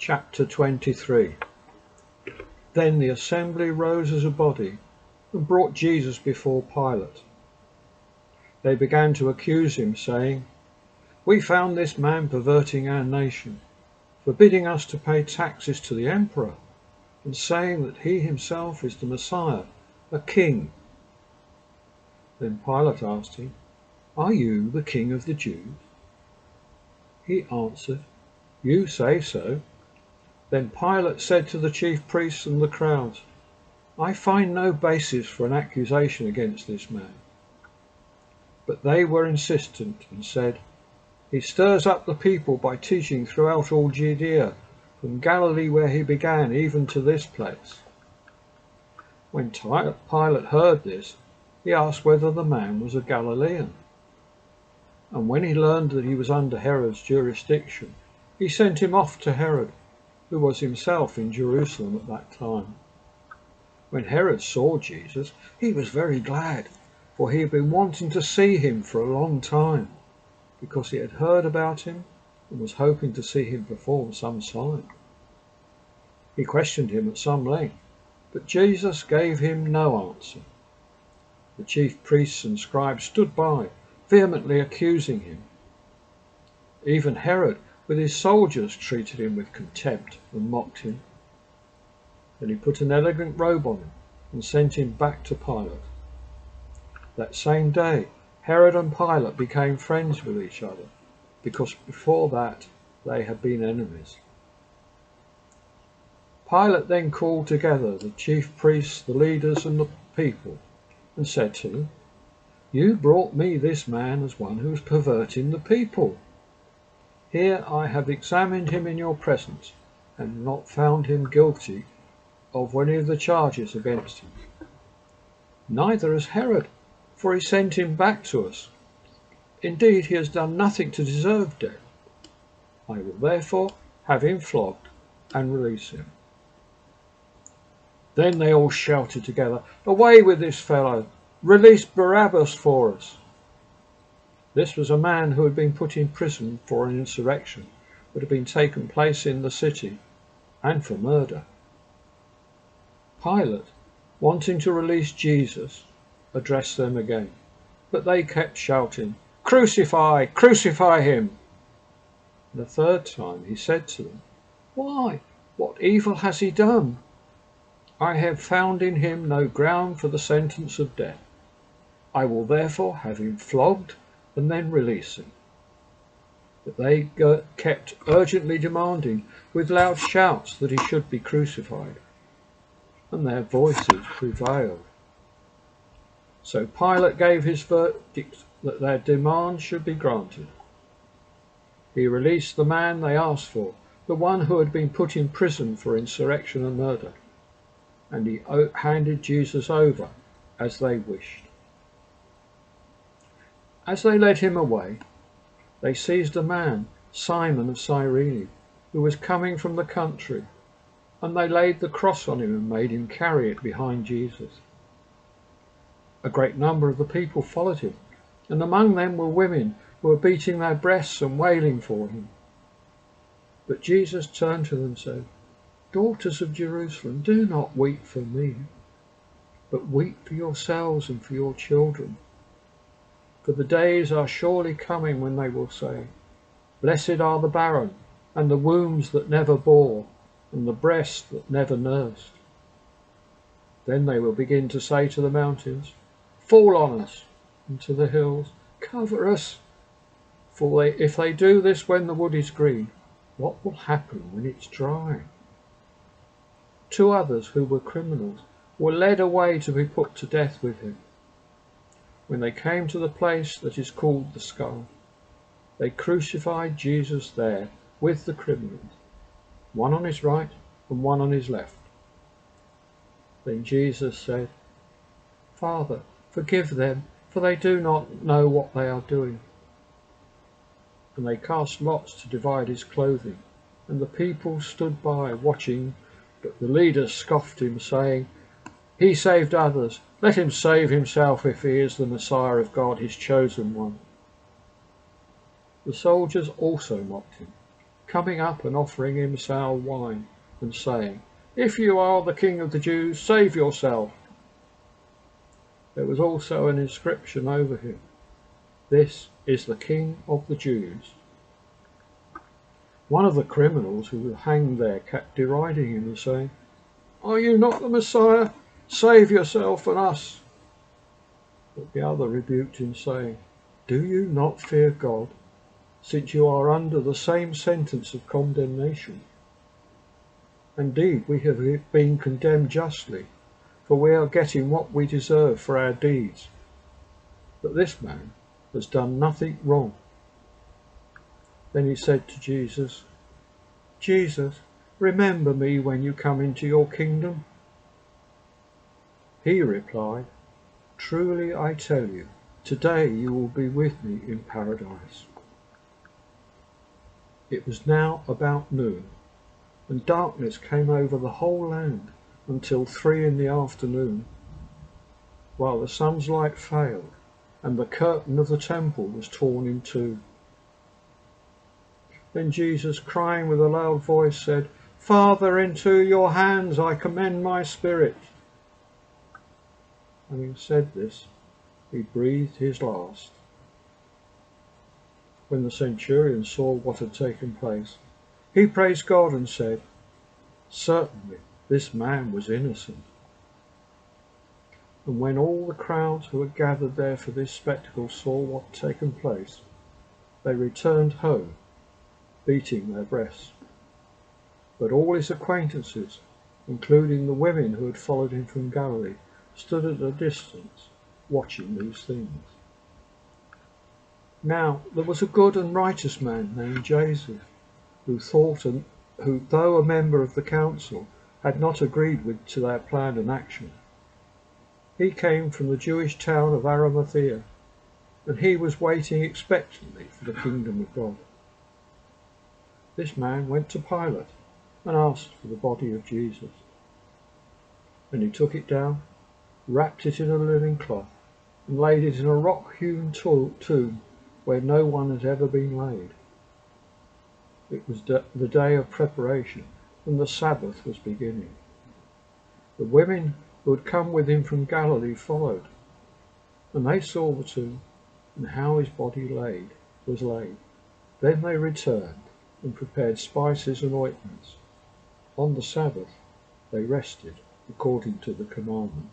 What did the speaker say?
Chapter 23. Then the assembly rose as a body and brought Jesus before Pilate. They began to accuse him, saying, "We found this man perverting our nation, forbidding us to pay taxes to the emperor, and saying that he himself is the Messiah, a king." Then Pilate asked him, "Are you the king of the Jews?" He answered, "You say so." Then Pilate said to the chief priests and the crowds, "I find no basis for an accusation against this man." But they were insistent and said, "He stirs up the people by teaching throughout all Judea, from Galilee where he began, even to this place." When Pilate heard this, he asked whether the man was a Galilean. And when he learned that he was under Herod's jurisdiction, he sent him off to Herod, who was himself in Jerusalem at that time. When Herod saw Jesus, he was very glad, for he had been wanting to see him for a long time, because he had heard about him and was hoping to see him perform some sign. He questioned him at some length, but Jesus gave him no answer. The chief priests and scribes stood by, vehemently accusing him. Even Herod with his soldiers treated him with contempt and mocked him. Then he put an elegant robe on him and sent him back to Pilate. That same day, Herod and Pilate became friends with each other, because before that they had been enemies. Pilate then called together the chief priests, the leaders and the people, and said to them, "You brought me this man as one who is perverting the people. Here I have examined him in your presence, and not found him guilty of any of the charges against him. Neither has Herod, for he sent him back to us. Indeed, he has done nothing to deserve death. I will therefore have him flogged and release him." Then they all shouted together, "Away with this fellow! Release Barabbas for us!" This was a man who had been put in prison for an insurrection that had been taken place in the city, and for murder. Pilate, wanting to release Jesus, addressed them again, but they kept shouting, "Crucify! Crucify him!" The third time he said to them, "Why, what evil has he done? I have found in him no ground for the sentence of death. I will therefore have him flogged and then release him." But they kept urgently demanding with loud shouts that he should be crucified, and their voices prevailed. So Pilate gave his verdict that their demand should be granted. He released the man they asked for, the one who had been put in prison for insurrection and murder, and he handed Jesus over as they wished. As they led him away, they seized a man, Simon of Cyrene, who was coming from the country, and they laid the cross on him and made him carry it behind Jesus. A great number of the people followed him, and among them were women who were beating their breasts and wailing for him. But Jesus turned to them and said, "Daughters of Jerusalem, do not weep for me, but weep for yourselves and for your children. For the days are surely coming when they will say, 'Blessed are the barren, and the wombs that never bore, and the breasts that never nursed.' Then they will begin to say to the mountains, 'Fall on us,' and to the hills, 'Cover us.' For if they do this when the wood is green, what will happen when it's dry?" 2 others who were criminals were led away to be put to death with him. When they came to the place that is called the Skull, they crucified Jesus there with the criminals, one on his right and one on his left. Then Jesus said, "Father, forgive them, for they do not know what they are doing." And they cast lots to divide his clothing, and the people stood by watching, but the leaders scoffed him, saying, "He saved others. Let him save himself if he is the Messiah of God, his chosen one." The soldiers also mocked him, coming up and offering him sour wine, and saying, "If you are the King of the Jews, save yourself." There was also an inscription over him, "This is the King of the Jews." One of the criminals who were hanged there kept deriding him and saying, "Are you not the Messiah? Save yourself and us." But the other rebuked him, saying, "Do you not fear God, since you are under the same sentence of condemnation? Indeed, we have been condemned justly, for we are getting what we deserve for our deeds. But this man has done nothing wrong." Then he said to Jesus, "Jesus, remember me when you come into your kingdom." He replied, "Truly I tell you, today you will be with me in paradise." It was now about noon, and darkness came over the whole land until 3 in the afternoon, while the sun's light failed, and the curtain of the temple was torn in two. Then Jesus, crying with a loud voice, said, "Father, into your hands I commend my spirit." Having said this, he breathed his last. When the centurion saw what had taken place, he praised God and said, "Certainly this man was innocent." And when all the crowds who had gathered there for this spectacle saw what had taken place, they returned home, beating their breasts. But all his acquaintances, including the women who had followed him from Galilee, stood at a distance, watching these things. Now there was a good and righteous man named Joseph, who, though a member of the council, had not agreed to their plan and action. He came from the Jewish town of Arimathea, and he was waiting expectantly for the kingdom of God. This man went to Pilate and asked for the body of Jesus. And he took it down, wrapped it in a linen cloth, and laid it in a rock-hewn tomb where no one had ever been laid. It was the day of preparation, and the Sabbath was beginning. The women who had come with him from Galilee followed, and they saw the tomb and how his body was laid. Then they returned and prepared spices and ointments. On the Sabbath they rested according to the commandment.